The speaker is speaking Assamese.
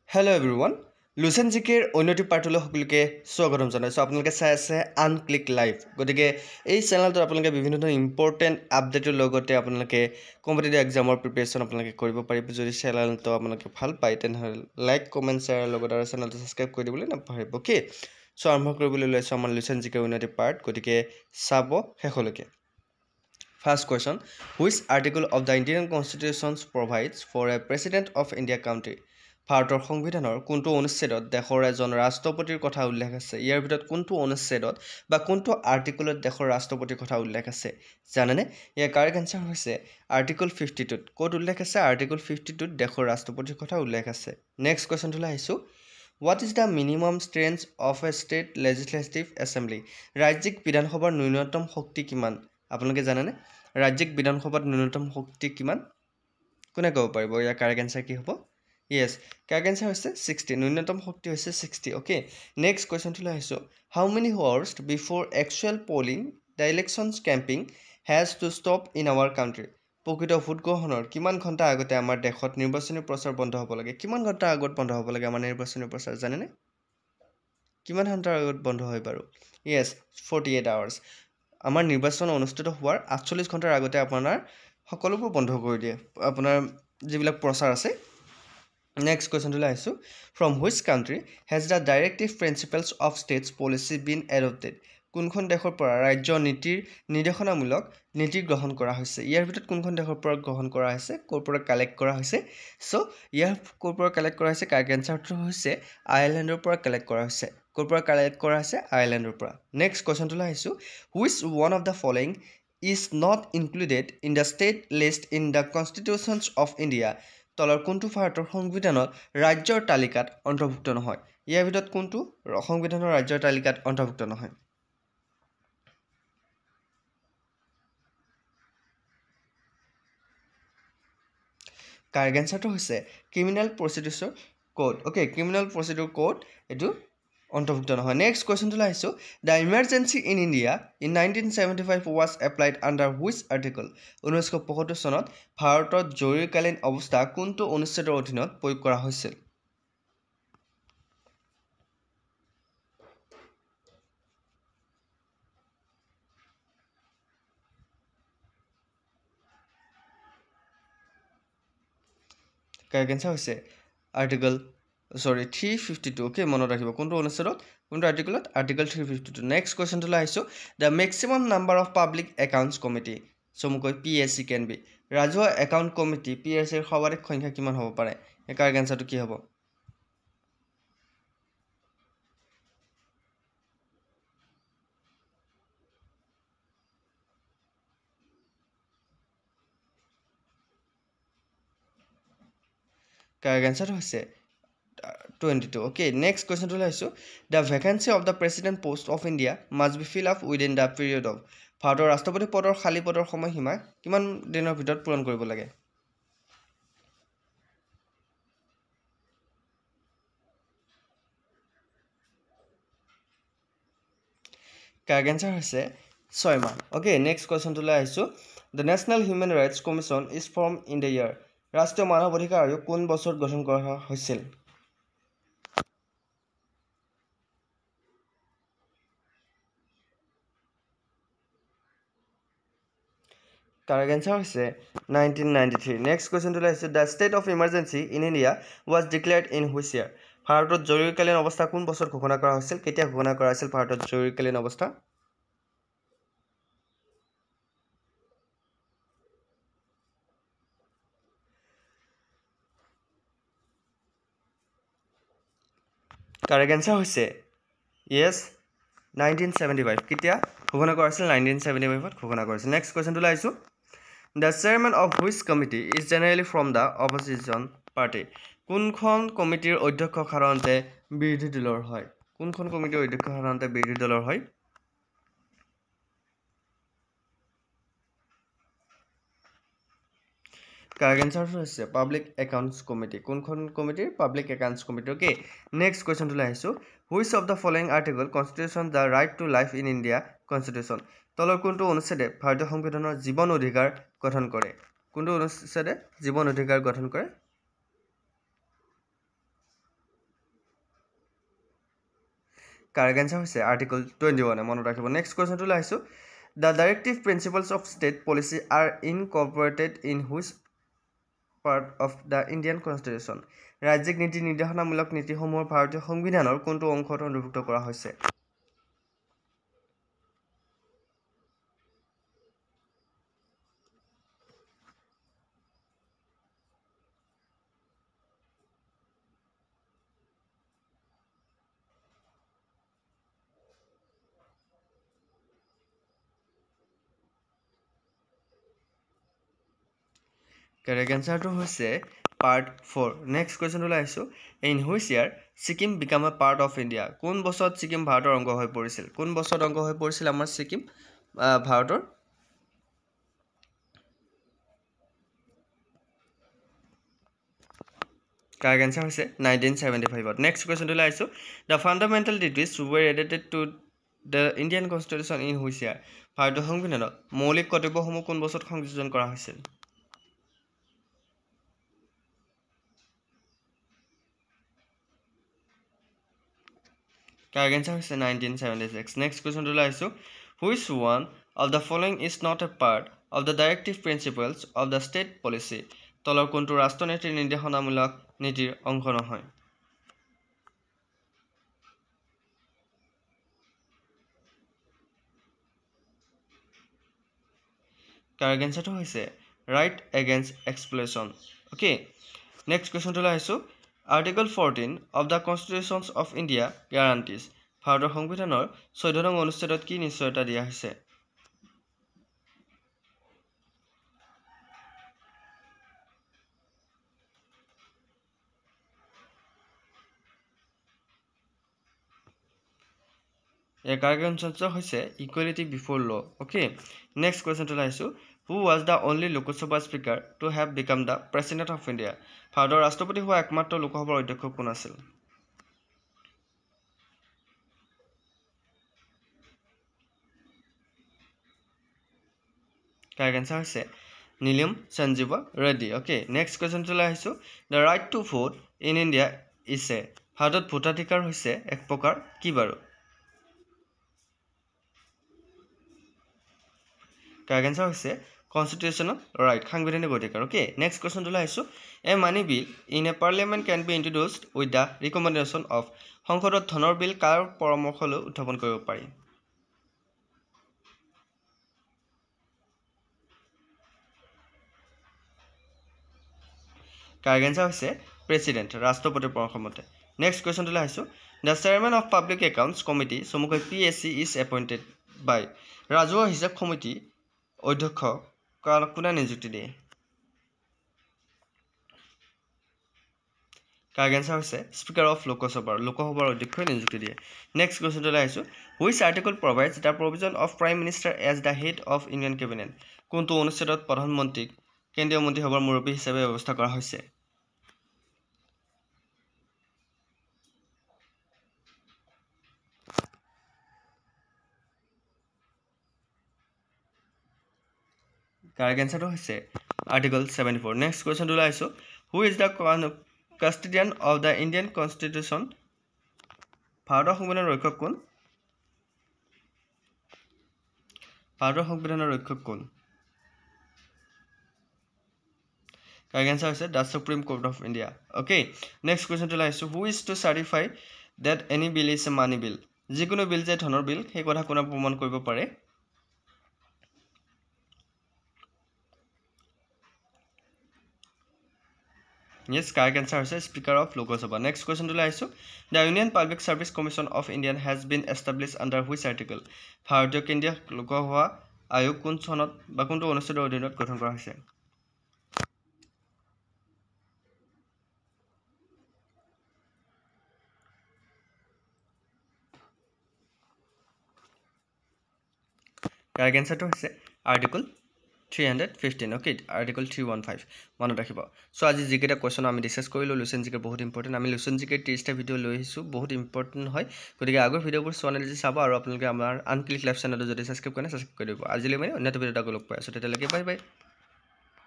Hello everyone. লুচেন জিকেৰ অন্যটি পাৰ্টলৈ সকলোকে স্বাগতম জনাইছোঁ। আপোনালোকে চাই আছে আনক্লিক লাইভ। গতিকে এই চেনেলটোত আপোনালোকে বিভিন্ন ধৰণৰ ইম্পৰ্টেণ্ট আপডেটৰ লগতে আপোনালোকে কম্পিটিটিভ এক্সামৰ প্ৰিপেৰেশ্যন আপোনালোকে কৰিব পাৰিব। যদি চেনেলটো আপোনালোকে ভাল পায় তেনেহ'লে লাইক কমেণ্ট শ্বেয়াৰ লগত আৰু চেনেলটো ছাবস্ক্ৰাইব কৰি দিবলৈ নাপাহৰিব। অ'কে, চ' আৰম্ভ কৰিবলৈ লৈছোঁ আমাৰ লুচেন জিকেৰ অন্যটি পাৰ্ট। গতিকে চাব শেষলৈকে। First question, which article of the Indian Constitution provides for a President of India country? ভাৰতৰ সংবিধানৰ কোনটো অনুচ্ছেদত দেশৰ এজন ৰাষ্ট্ৰপতিৰ কথা উল্লেখ আছে? ইয়াৰ ভিতৰত কোনটো অনুচ্ছেদত বা কোনটো আৰ্টিকলত দেশৰ ৰাষ্ট্ৰপতিৰ কথা উল্লেখ আছে জানেনে? ইয়াৰ কাৰেক্ট এনচাৰ হৈছে আৰ্টিকল 52। ক'ত উল্লেখ আছে? আৰ্টিকল 52 দেশৰ ৰাষ্ট্ৰপতিৰ কথা উল্লেখ আছে। নেক্সট কুৱেশ্যনটোলৈ আহিছোঁ। What is the minimum strength of a state legislative assembly? ৰাজ্যিক বিধানসভাৰ ন্যূনতম শক্তি কিমান? আপোনালোকে জানেনে? ৰাজ্যিক বিধানসভাত ন্যূনতম শক্তি কিমান? কোনে ক'ব পাৰিব? ইয়াৰ কাৰেক্ট এনচাৰ কি হ'ব? Yes, কাৰেক্ট এনচাৰ হৈছে 60। ন্যূনতম শক্তি হৈছে 60। অ'কে, নেক্সট কুৱেশ্যনটোলৈ আহিছোঁ। How many hours before actual polling the elections camping has to stop in our country? প্ৰকৃত ভোট গ্ৰহণৰ কিমান ঘণ্টা আগতে আমাৰ দেশত নিৰ্বাচনী প্ৰচাৰ বন্ধ হ'ব লাগে? কিমান ঘণ্টা আগত বন্ধ হ'ব লাগে আমাৰ নিৰ্বাচনী প্ৰচাৰ জানেনে? কিমান ঘণ্টাৰ আগত বন্ধ হয় বাৰু? Yes, 48 hours. আমাৰ নিৰ্বাচন অনুষ্ঠিত হোৱাৰ 48 ঘণ্টাৰ আগতে আপোনাৰ সকলোবোৰ বন্ধ কৰি দিয়ে, আপোনাৰ যিবিলাক প্ৰচাৰ আছে। নেক্সট কুৱেশ্যনটোলৈ আহিছোঁ। From which country has the directive principles of states policy been adopted? কোনখন দেশৰ পৰা ৰাজ্যৰ নিৰ্দেশনামূলক নীতি গ্ৰহণ কৰা হৈছে? ইয়াৰ ভিতৰত কোনখন দেশৰ পৰা গ্ৰহণ কৰা হৈছে? ক'ৰ পৰা কালেক্ট কৰা হৈছে? চ' ইয়াৰ ক'ৰ পৰা কালেক্ট কৰা হৈছে? কাৰেক্ট এনচাৰটো হৈছে আয়াৰলেণ্ডৰ পৰা কালেক্ট কৰা হৈছে। ক'ৰ পৰা কালেক্ট কৰা হৈছে? আয়াৰলেণ্ডৰ পৰা। নেক্সট কুৱেশ্যনটোলৈ আহিছোঁ। Which one of the following is not included in the state list in the constitutions of India? তলৰ কোনটো ভাৰতৰ সংবিধানত ৰাজ্যৰ তালিকাত অন্তৰ্ভুক্ত নহয়? ইয়াৰ ভিতৰত কোনটো সংবিধানৰ ৰাজ্যৰ তালিকাত অন্তৰ্ভুক্ত নহয়? কাৰেক্ট এনচাৰটো হৈছে criminal procedure code. Okay, criminal procedure code এইটো অন্তৰ্ভুক্ত নহয়। নেক্সট কুৱেশ্যনটোলৈ আহিছোঁ। The emergency in India in 1975 was applied under which article? 1975 চনত ভাৰতত জৰুৰীকালীন অৱস্থা কোনটো অনুচ্ছেদৰ অধীনত প্ৰয়োগ কৰা হৈছিল? কাৰেক্ট এনচাৰ হৈছে আৰ্টিকল 352। অ'কে, মনত ৰাখিব কোনটো অনুচ্ছেদত কোনটো আৰ্টিকলত? আৰ্টিকল 352। নেক্সট কুৱেশ্যনটোলৈ আহিছোঁ। The maximum number of public accounts committee, চমুকৈ PSC কেন বি। ৰাজহুৱা একাউণ্ট কমিটি PSCৰ সৰ্বাধিক সংখ্যা কিমান হ'ব পাৰে? এই কাৰেক্ট এনচাৰটো কি হ'ব? কাৰেক্ট এনচাৰটো হৈছে 22। অ'কে, নেক্সট কুৱেশ্যনটোলৈ আহিছোঁ। The vacancy of the president post off India must B fill up within the period of? ভাৰতৰ ৰাষ্ট্ৰপতি পদৰ খালী পদৰ সময়সীমা কিমান দিনৰ ভিতৰত পূৰণ কৰিব লাগে? কাৰেক্ট এনচাৰ হৈছে 6 মাহ। অ'কে, নেক্সট কুৱেশ্যনটোলৈ আহিছোঁ। The national human rights commission is form in the year? ৰাষ্ট্ৰীয় মানৱ অধিকাৰ আয়োগ কোন বছৰত গঠন কৰা হৈছিল? কাৰেক্ট এনচাৰ হৈছে 1993। নেক্সট কুৱেশ্যনটোলৈ আহিছোঁ। The state of emergency in India was declared in which ইয়াৰ? ভাৰতত জৰুৰীকালীন অৱস্থা কোন বছৰত ঘোষণা কৰা হৈছিল? কেতিয়া ঘোষণা কৰা হৈছিল ভাৰতত জৰুৰীকালীন অৱস্থা? কাৰেক্ট এনচাৰ হৈছে য়েছ 1975। কেতিয়া ঘোষণা কৰা হৈছিল? 1975ত ঘোষণা কৰা হৈছিল। নেক্সট কুৱেশ্যনটোলৈ আহিছোঁ। The chairman of which committee is generally from the opposition party? কোনখন কমিটিৰ অধ্যক্ষ সাধাৰণতে বিৰোধী দলৰ হয়? কোনখন কমিটিৰ অধ্যক্ষ সাধাৰণতে বিৰোধী দলৰ হয়? কাৰেক্ট এনচাৰটো হৈছে পাব্লিক একাউণ্টছ কমিটি। কোনখন কমিটিৰ? Public accounts committee. Okay, next কুৱেশ্যনটোলৈ আহিছোঁ। Which of the following article constitution the right to life in India constitution? তলৰ কোনটো অনুচ্ছেদে ভাৰতীয় সংবিধানৰ জীৱন অধিকাৰ গঠন কৰে? কোনটো অনুচ্ছেদে জীৱন অধিকাৰ গঠন কৰে? কাৰেক্ট এনসাৰ হৈছে আৰ্টিকল 21 মনত ৰাখিব next কোৱেশ্চনটো লাইছো The directive principles of state policy are incorporated in which part of the Indian Constitution ৰাজ্যিক নীতি নিৰ্দেশনামূলক নীতিসমূহ ভাৰতীয় সংবিধানৰ কোনটো অংশত অন্তৰ্ভুক্ত কৰা হৈছে Correct answer to hoise part 4. Next question to laisu. In which year Sikkim become a part of India? Kun bosot Sikkim bharator ongo hoy porisil. Kun bosot ongo hoy porisil amar Sikkim bharator? Correct answer hoise 1975. Next question to laisu. The fundamental duties were added to the Indian Constitution in which year? Bharator সংবিধানত মৌলিক কৰ্তব্যসমূহ কোন বছৰত সংযোজন কৰা হৈছিল? Correct answer is 1976. Next question to laisu. Which one of the following is not a part of the directive principles of the state policy? Tolor kontu rashtonetiর নির্দেশনামূলক নীতির অংশ নহয়। Correct answer to hoise right against exploitation. Okay. Next question to laisu. Article 14 of the Constitutions of India guarantees ভাৰতৰ সংবিধানৰ 14 নং অনুচ্ছেদত কি নিশ্চয়তা দিয়া হৈছে A correct answer hoise equality before law. Okay. Next question to laisu. Who was the only Lok Sabha speaker to have become the president of India? ভাৰতৰ ৰাষ্ট্ৰপতি হোৱা একমাত্ৰ লোকসভাৰ অধ্যক্ষ কোন আছিল? Correct answer hoise Neelam Sanjeeva Reddy. Okay. Next question to laisu. The right to vote in India is a ভাৰতত ভোটাধিকাৰ হৈছে এক প্ৰকাৰ কি বাৰু? Correct answer hoise constitutional right সাংবিধানিক অধিকাৰ okay next question to laisu a money bill in a parliament can be introduced with the recommendation of সংসদত ধনৰ বিল কাৰ পৰামৰ্শ লৈ উত্থাপন কৰিব পাৰি Correct answer hoise president ৰাষ্ট্ৰপতিৰ পৰামৰ্শমতে next question to laisu the chairman of public accounts committee সমুকৈ PSC is appointed by ৰাজহুৱা হিচাপ সমিতি অধ্যক্ষ কোনে নিযুক্তি দিয়ে Correct answer hoise speaker of lokosabhar অধ্যক্ষ নিযুক্তি দিয়ে next question to laisu which article provides the provision of prime minister as the head of Indian cabinet কোনটো অনুচ্ছেদত প্ৰধানমন্ত্ৰীক কেন্দ্ৰীয় মন্ত্ৰীসভাৰ মুৰব্বী হিচাপে ব্যৱস্থা কৰা হৈছে Correct answer to hoise article 74 next question to laisu who is the custodian of the Indian Constitution ভাৰতৰ সংবিধানৰ ৰক্ষক কোন ভাৰতৰ সংবিধানৰ ৰক্ষক কোন Correct answer hoise the Supreme Court of India okay next question to laisu who is to certify that any bill is a money bill যিকোনো বিল যে ধনৰ বিল সেই কথা কোনে প্ৰমাণ কৰিব পাৰে Yes, correct answer is Speaker of Lok Sabha. Next question to laisu. The Union Public Service Commission of India has been established under which article? Bharatiya Kendriya Loksewa Ayog kun sonot ba kuntu onusthodor odinot gothon kora hoise? Correct answer to hoise article 315 okay article 315 মনত ৰাখিব সো আজি জিকেটা কোৱেশ্চন আমি ডিসকাস কৰিলো লুসেন জিকে বহুত ইম্পৰ্টেন্ট আমি লুসেন জিকে 30টা ভিডিও লৈ আহিছো বহুত ইম্পৰ্টেন্ট হয় গতিকে আগৰ ভিডিওবোৰ চোৱানে যদি চাবা আৰু আপোনালোকে আমাৰ আনক্লিক লাইভ চেনেলটো যদি সাবস্ক্ৰাইব কৰে সাবস্ক্ৰাইব কৰি দিব আজিলৈ মানে অন্য ভিডিওটা লগ পাই আছো তেতিয়ালৈকে বাই বাই